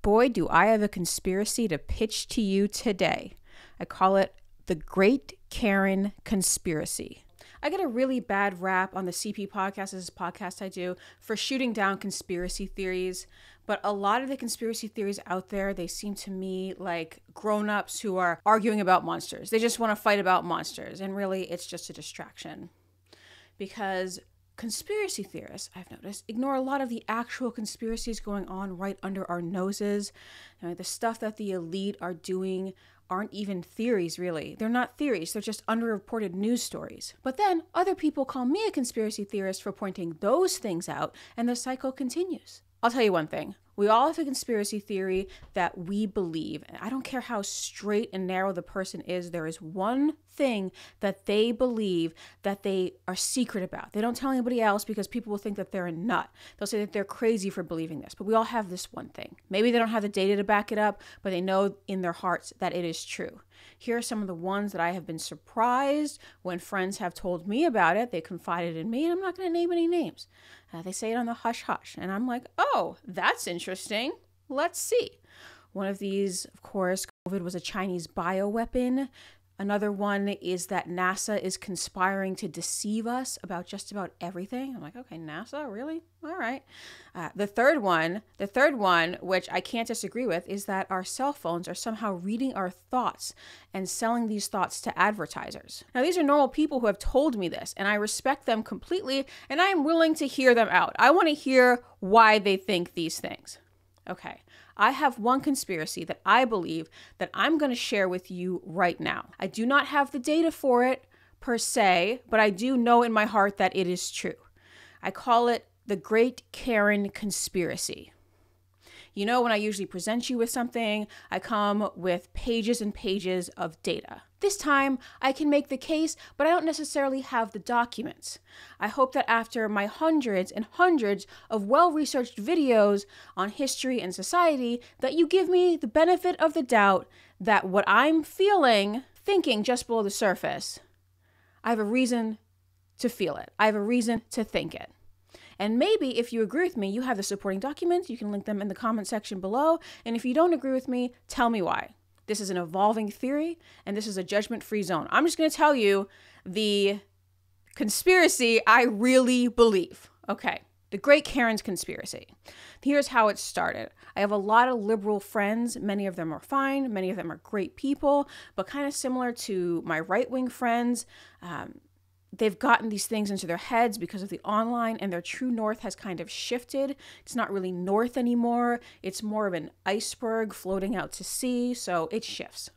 boy, do I have a conspiracy to pitch to you today. I call it the Great Karen Conspiracy. I get a really bad rap on the CP podcast, this is a podcast I do, for shooting down conspiracy theories. But a lot of the conspiracy theories out there, they seem to me like grown-ups who are arguing about monsters. They just want to fight about monsters. And really, it's just a distraction. Because conspiracy theorists, I've noticed, ignore a lot of the actual conspiracies going on right under our noses. You know, the stuff that the elite are doing aren't even theories, really. They're not theories. They're just underreported news stories. But then other people call me a conspiracy theorist for pointing those things out, and the cycle continues. I'll tell you one thing. We all have a conspiracy theory that we believe. And I don't care how straight and narrow the person is. There is one thing that they believe that they are secret about. They don't tell anybody else because people will think that they're a nut. They'll say that they're crazy for believing this. But we all have this one thing. Maybe they don't have the data to back it up, but they know in their hearts that it is true. Here are some of the ones that I have been surprised when friends have told me about it. They confided in me, and I'm not going to name any names. They say it on the hush hush, and I'm like, oh, that's interesting. Let's see. One of these, of course, COVID was a Chinese bioweapon. Another one is that NASA is conspiring to deceive us about just about everything. I'm like, okay, NASA, really? All right. The third one, which I can't disagree with, is that our cell phones are somehow reading our thoughts and selling these thoughts to advertisers. Now, these are normal people who have told me this, and I respect them completely, and I am willing to hear them out. I want to hear why they think these things. Okay, I have one conspiracy that I believe that I'm going to share with you right now. I do not have the data for it per se, but I do know in my heart that it is true. I call it the Great Karen Conspiracy. You know, when I usually present you with something, I come with pages and pages of data. This time, I can make the case, but I don't necessarily have the documents. I hope that after my hundreds and hundreds of well-researched videos on history and society, that you give me the benefit of the doubt that what I'm thinking just below the surface, I have a reason to feel it. I have a reason to think it. And maybe if you agree with me, you have the supporting documents. You can link them in the comment section below. And if you don't agree with me, tell me why. This is an evolving theory, and this is a judgment-free zone. I'm just going to tell you the conspiracy I really believe. Okay, the Great Karen's Conspiracy. Here's how it started. I have a lot of liberal friends. Many of them are fine. Many of them are great people, but kind of similar to my right-wing friends. They've gotten these things into their heads because of the online, and their true north has kind of shifted. It's not really north anymore. It's more of an iceberg floating out to sea, so it shifts.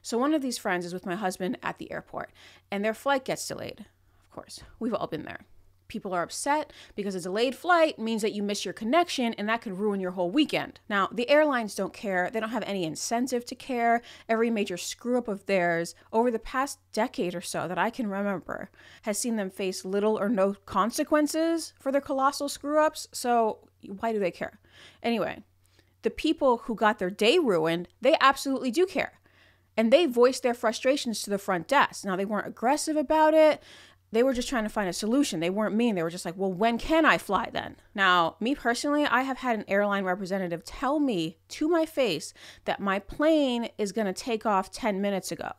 So one of these friends is with my husband at the airport, and their flight gets delayed. Of course, we've all been there. People are upset because a delayed flight means that you miss your connection, and that could ruin your whole weekend. Now, the airlines don't care. They don't have any incentive to care. Every major screw up of theirs over the past decade or so that I can remember has seen them face little or no consequences for their colossal screw ups. So why do they care? Anyway, the people who got their day ruined, they absolutely do care. And they voiced their frustrations to the front desk. Now, they weren't aggressive about it. They were just trying to find a solution. They weren't mean. They were just like, well, when can I fly then? Now, me personally, I have had an airline representative tell me to my face that my plane is going to take off 10 minutes ago.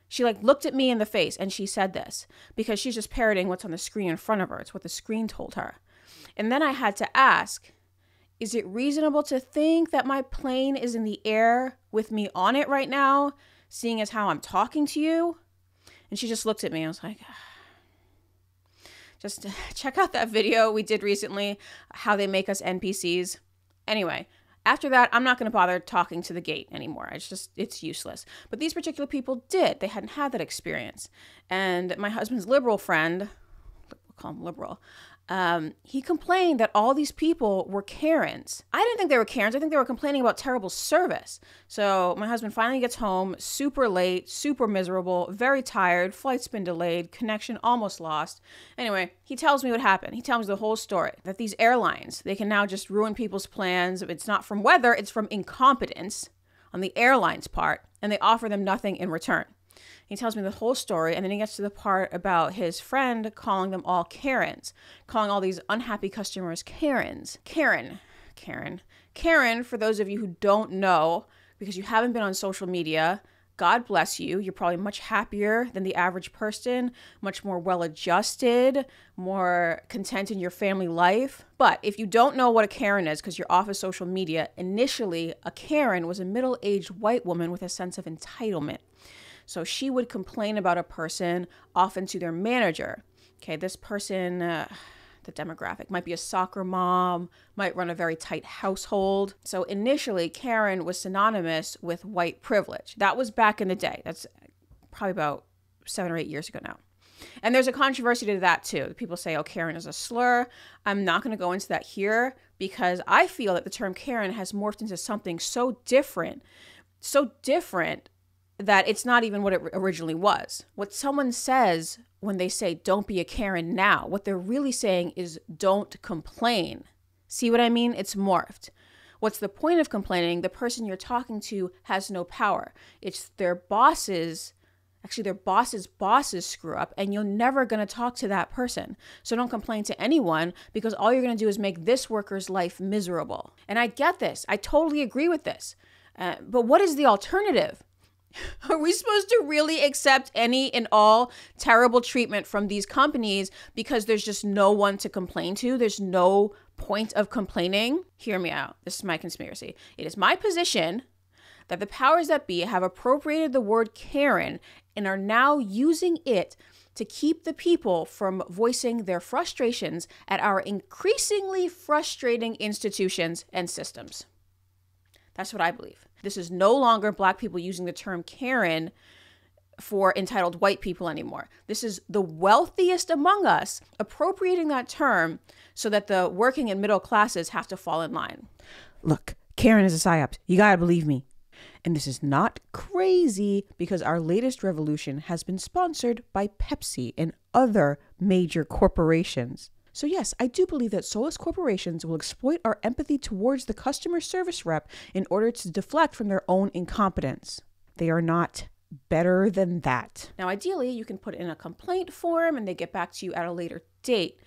She looked at me in the face and she said this because she's just parroting what's on the screen in front of her. It's what the screen told her. And then I had to ask, is it reasonable to think that my plane is in the air with me on it right now, seeing as how I'm talking to you? And she just looked at me. I was like, just check out that video we did recently, how they make us NPCs. Anyway, after that, I'm not going to bother talking to the gate anymore. It's useless. But these particular people did. They hadn't had that experience. And my husband's liberal friend, we'll call him liberal, he complained that all these people were Karens. I didn't think they were Karens. I think they were complaining about terrible service. So my husband finally gets home super late, super miserable, very tired. Flight's been delayed, connection almost lost. Anyway, he tells me what happened. He tells me the whole story, that these airlines, they can now just ruin people's plans. It's not from weather, it's from incompetence on the airline's part, and they offer them nothing in return. He tells me the whole story, and then he gets to the part about his friend calling them all Karens, calling all these unhappy customers Karens. Karen Karen, for those of you who don't know, because you haven't been on social media, God bless you. You're probably much happier than the average person, much more well-adjusted, more content in your family life. But if you don't know what a Karen is, because you're off of social media, initially, a Karen was a middle-aged white woman with a sense of entitlement. So she would complain about a person, often to their manager. Okay, this person, the demographic might be a soccer mom, might run a very tight household. So initially, Karen was synonymous with white privilege. That was back in the day. That's probably about 7 or 8 years ago now. And there's a controversy to that too. People say, oh, Karen is a slur. I'm not going to go into that here because I feel that the term Karen has morphed into something so different that it's not even what it originally was. What someone says when they say, don't be a Karen now, what they're really saying is don't complain. See what I mean? It's morphed. What's the point of complaining? The person you're talking to has no power. It's their bosses. Actually, their bosses screw up, and you're never going to talk to that person. So don't complain to anyone, because all you're going to do is make this worker's life miserable. And I get this. I totally agree with this. But what is the alternative? Are we supposed to really accept any and all terrible treatment from these companies because there's just no one to complain to? There's no point of complaining? Hear me out. This is my conspiracy. It is my position that the powers that be have appropriated the word Karen and are now using it to keep the people from voicing their frustrations at our increasingly frustrating institutions and systems. That's what I believe. This is no longer Black people using the term Karen for entitled white people anymore. This is the wealthiest among us appropriating that term so that the working and middle classes have to fall in line. Look, Karen is a psyop. You gotta believe me. And this is not crazy because our latest revolution has been sponsored by Pepsi and other major corporations. So yes, I do believe that soulless corporations will exploit our empathy towards the customer service rep in order to deflect from their own incompetence. They are not better than that. Now, ideally, you can put in a complaint form and they get back to you at a later date.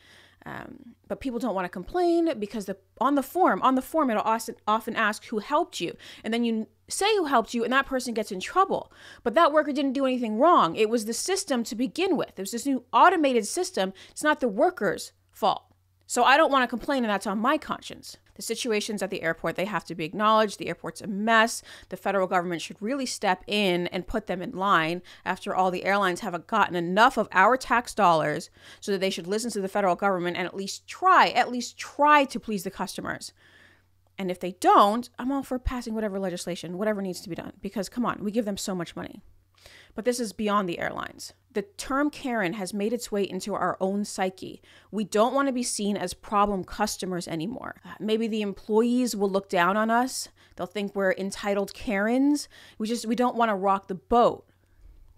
But people don't want to complain because on the form, it'll often ask who helped you. And then you say who helped you and that person gets in trouble. But that worker didn't do anything wrong. It was the system to begin with. It was this new automated system. It's not the worker's fault. So I don't want to complain, and that's on my conscience. The situations at the airport, they have to be acknowledged. The airport's a mess. The federal government should really step in and put them in line. After all, the airlines haven't gotten enough of our tax dollars, so that they should listen to the federal government and at least try to please the customers. And if they don't, I'm all for passing whatever legislation, whatever needs to be done, because come on, we give them so much money. But this is beyond the airlines. The term Karen has made its way into our own psyche. We don't want to be seen as problem customers anymore. Maybe the employees will look down on us. They'll think we're entitled Karens. We don't want to rock the boat.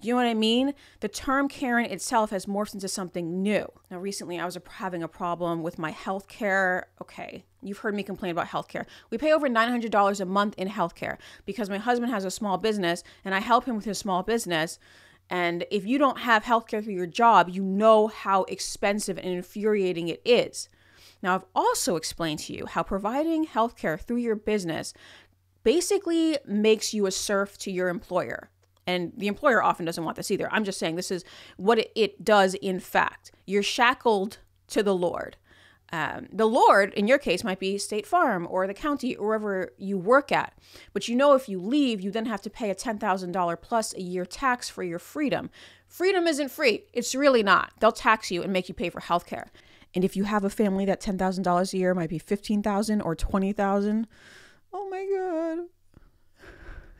You know what I mean? The term Karen itself has morphed into something new. Now, recently I was having a problem with my healthcare. Okay, you've heard me complain about healthcare. We pay over $900 a month in healthcare because my husband has a small business and I help him with his small business. And if you don't have healthcare through your job, you know how expensive and infuriating it is. Now, I've also explained to you how providing healthcare through your business basically makes you a serf to your employer. And the employer often doesn't want this either. I'm just saying this is what it does in fact. You're shackled to the Lord. The Lord, in your case, might be State Farm or the county or wherever you work at. But you know if you leave, you then have to pay a $10,000 plus a year tax for your freedom. Freedom isn't free. It's really not. They'll tax you and make you pay for healthcare. And if you have a family, that $10,000 a year might be $15,000 or $20,000. Oh my God.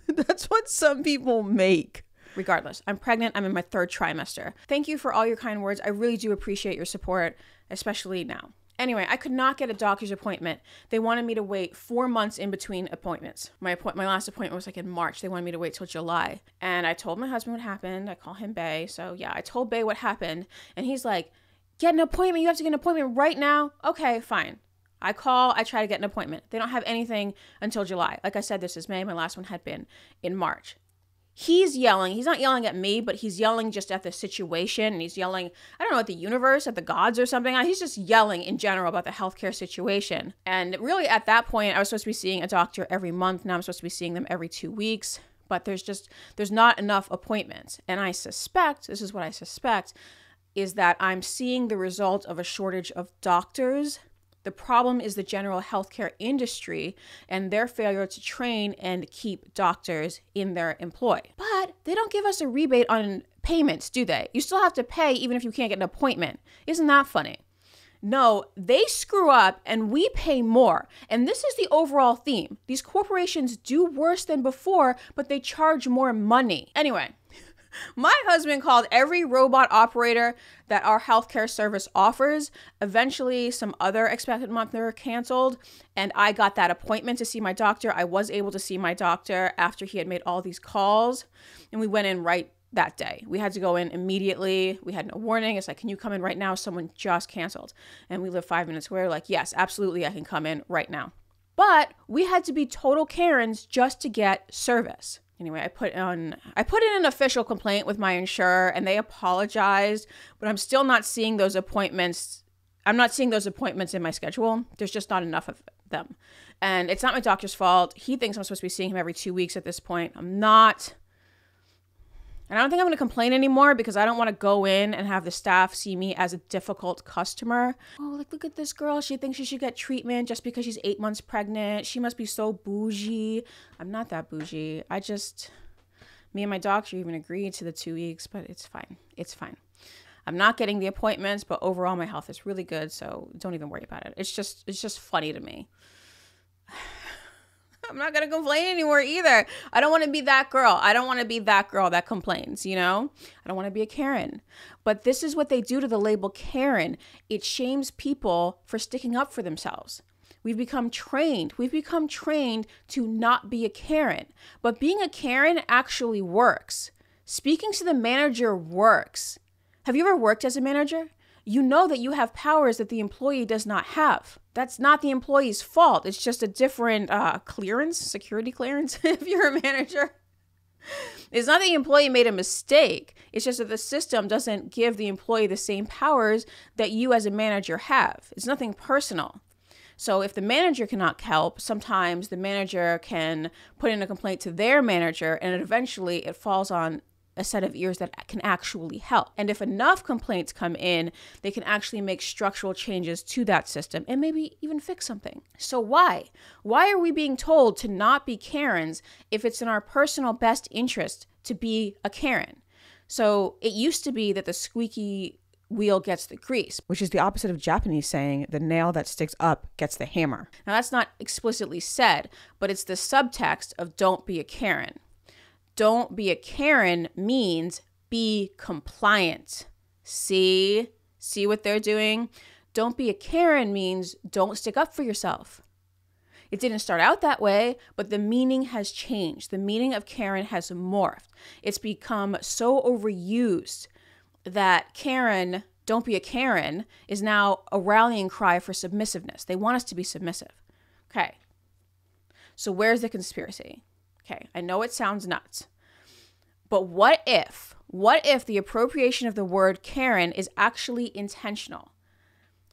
That's what some people make. Regardless, I'm pregnant. I'm in my 3rd trimester. Thank you for all your kind words. I really do appreciate your support, especially now. Anyway, I could not get a doctor's appointment. They wanted me to wait 4 months in between appointments. My last appointment was like in March. They wanted me to wait till July. And I told my husband what happened. I call him Bay. So yeah, I told Bay what happened. And he's like, get an appointment. You have to get an appointment right now. Okay, fine. I try to get an appointment. They don't have anything until July. Like I said, this is May. My last one had been in March. He's yelling. He's not yelling at me, but he's yelling just at the situation. And he's yelling, I don't know, at the universe, at the gods or something. He's just yelling in general about the healthcare situation. And really at that point, I was supposed to be seeing a doctor every month. Now I'm supposed to be seeing them every 2 weeks. But there's not enough appointments. And I suspect, this is what I suspect, is that I'm seeing the result of a shortage of doctors. The problem is the general healthcare industry and their failure to train and keep doctors in their employ. But they don't give us a rebate on payments, do they? You still have to pay even if you can't get an appointment. Isn't that funny? No, they screw up and we pay more. And this is the overall theme. These corporations do worse than before, but they charge more money. Anyway, my husband called every robot operator that our healthcare service offers. Eventually, some other expected month were canceled, and I got that appointment to see my doctor. I was able to see my doctor after he had made all these calls, and we went in right that day. We had to go in immediately. We had no warning. It's like, can you come in right now? Someone just canceled. And we live 5 minutes away. We're like, yes, absolutely, I can come in right now. But we had to be total Karens just to get service. Anyway, I put in an official complaint with my insurer and they apologized, but I'm still not seeing those appointments. I'm not seeing those appointments in my schedule. There's just not enough of them. And it's not my doctor's fault. He thinks I'm supposed to be seeing him every 2 weeks at this point. I'm not. And I don't think I'm going to complain anymore because I don't want to go in and have the staff see me as a difficult customer. Oh, like, look at this girl. She thinks she should get treatment just because she's 8 months pregnant. She must be so bougie. I'm not that bougie. Me and my doctor even agreed to the 2 weeks, but it's fine. It's fine. I'm not getting the appointments, but overall my health is really good. So don't even worry about it. It's just funny to me. I'm not going to complain anymore either. I don't want to be that girl. I don't want to be that girl that complains, you know? I don't want to be a Karen. But this is what they do to the label Karen. It shames people for sticking up for themselves. We've become trained. We've become trained to not be a Karen. But being a Karen actually works. Speaking to the manager works. Have you ever worked as a manager? You know that you have powers that the employee does not have. That's not the employee's fault. It's just a different security clearance if you're a manager. It's not that the employee made a mistake. It's just that the system doesn't give the employee the same powers that you as a manager have. It's nothing personal. So if the manager cannot help, sometimes the manager can put in a complaint to their manager and eventually it falls on a set of ears that can actually help. And if enough complaints come in, they can actually make structural changes to that system and maybe even fix something. So why? Why are we being told to not be Karens if it's in our personal best interest to be a Karen? So it used to be that the squeaky wheel gets the grease, which is the opposite of Japanese saying, the nail that sticks up gets the hammer. Now that's not explicitly said, but it's the subtext of don't be a Karen. Don't be a Karen means be compliant. See what they're doing? Don't be a Karen means don't stick up for yourself. It didn't start out that way, but the meaning has changed. The meaning of Karen has morphed. It's become so overused that Karen, don't be a Karen, is now a rallying cry for submissiveness. They want us to be submissive. Okay. So where's the conspiracy? Okay, I know it sounds nuts, but what if the appropriation of the word Karen is actually intentional?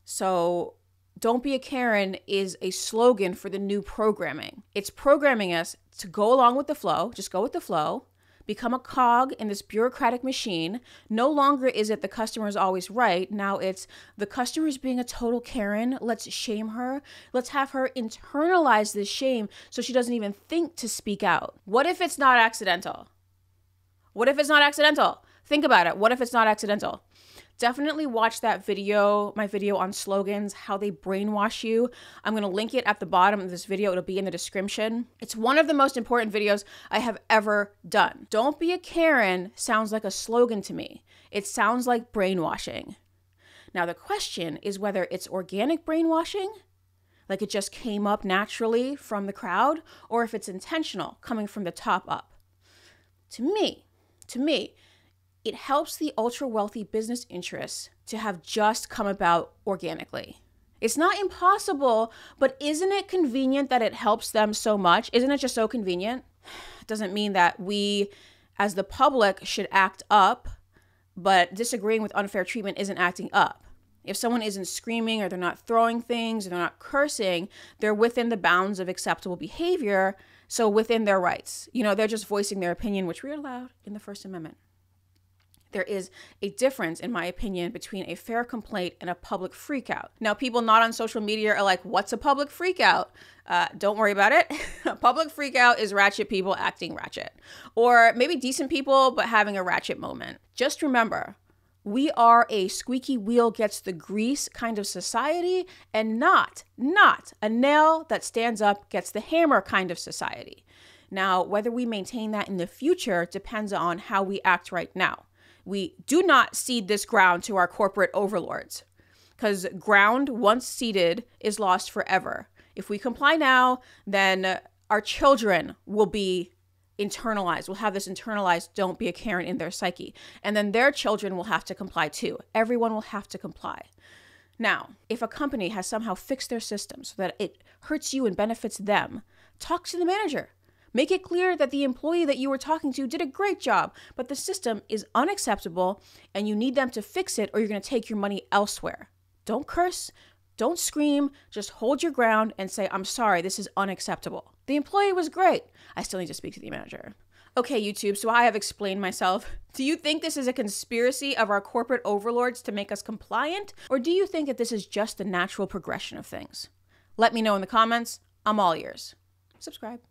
So don't be a Karen is a slogan for the new programming. It's programming us to go along with the flow, just go with the flow, become a cog in this bureaucratic machine. No longer is it the customer is always right. Now it's the customer is being a total Karen. Let's shame her. Let's have her internalize this shame so she doesn't even think to speak out. What if it's not accidental? What if it's not accidental? Think about it. What if it's not accidental? Definitely watch that video, my video on slogans, how they brainwash you. I'm going to link it at the bottom of this video. It'll be in the description. It's one of the most important videos I have ever done. Don't be a Karen sounds like a slogan to me. It sounds like brainwashing. Now, the question is whether it's organic brainwashing, like it just came up naturally from the crowd, or if it's intentional, coming from the top up. To me, it helps the ultra wealthy business interests to have just come about organically. It's not impossible, but isn't it convenient that it helps them so much? Isn't it just so convenient? It doesn't mean that we as the public should act up, but disagreeing with unfair treatment isn't acting up. If someone isn't screaming or they're not throwing things or they're not cursing, they're within the bounds of acceptable behavior, so within their rights. They're just voicing their opinion, which we're allowed in the First Amendment. There is a difference, in my opinion, between a fair complaint and a public freakout. Now, people not on social media are like, what's a public freakout? Don't worry about it. A public freakout is ratchet people acting ratchet. Or maybe decent people, but having a ratchet moment. Just remember, we are a squeaky wheel gets the grease kind of society, and not a nail that stands up gets the hammer kind of society. Now, whether we maintain that in the future depends on how we act right now. We do not cede this ground to our corporate overlords, because ground once ceded is lost forever. If we comply now, then our children will be internalized, will have this internalized don't be a Karen in their psyche. And then their children will have to comply too. Everyone will have to comply. Now, if a company has somehow fixed their system so that it hurts you and benefits them, talk to the manager. Make it clear that the employee that you were talking to did a great job, but the system is unacceptable and you need them to fix it or you're going to take your money elsewhere. Don't curse, don't scream, just hold your ground and say, I'm sorry, this is unacceptable. The employee was great. I still need to speak to the manager. Okay, YouTube, so I have explained myself. Do you think this is a conspiracy of our corporate overlords to make us compliant? Or do you think that this is just the natural progression of things? Let me know in the comments. I'm all ears. Subscribe.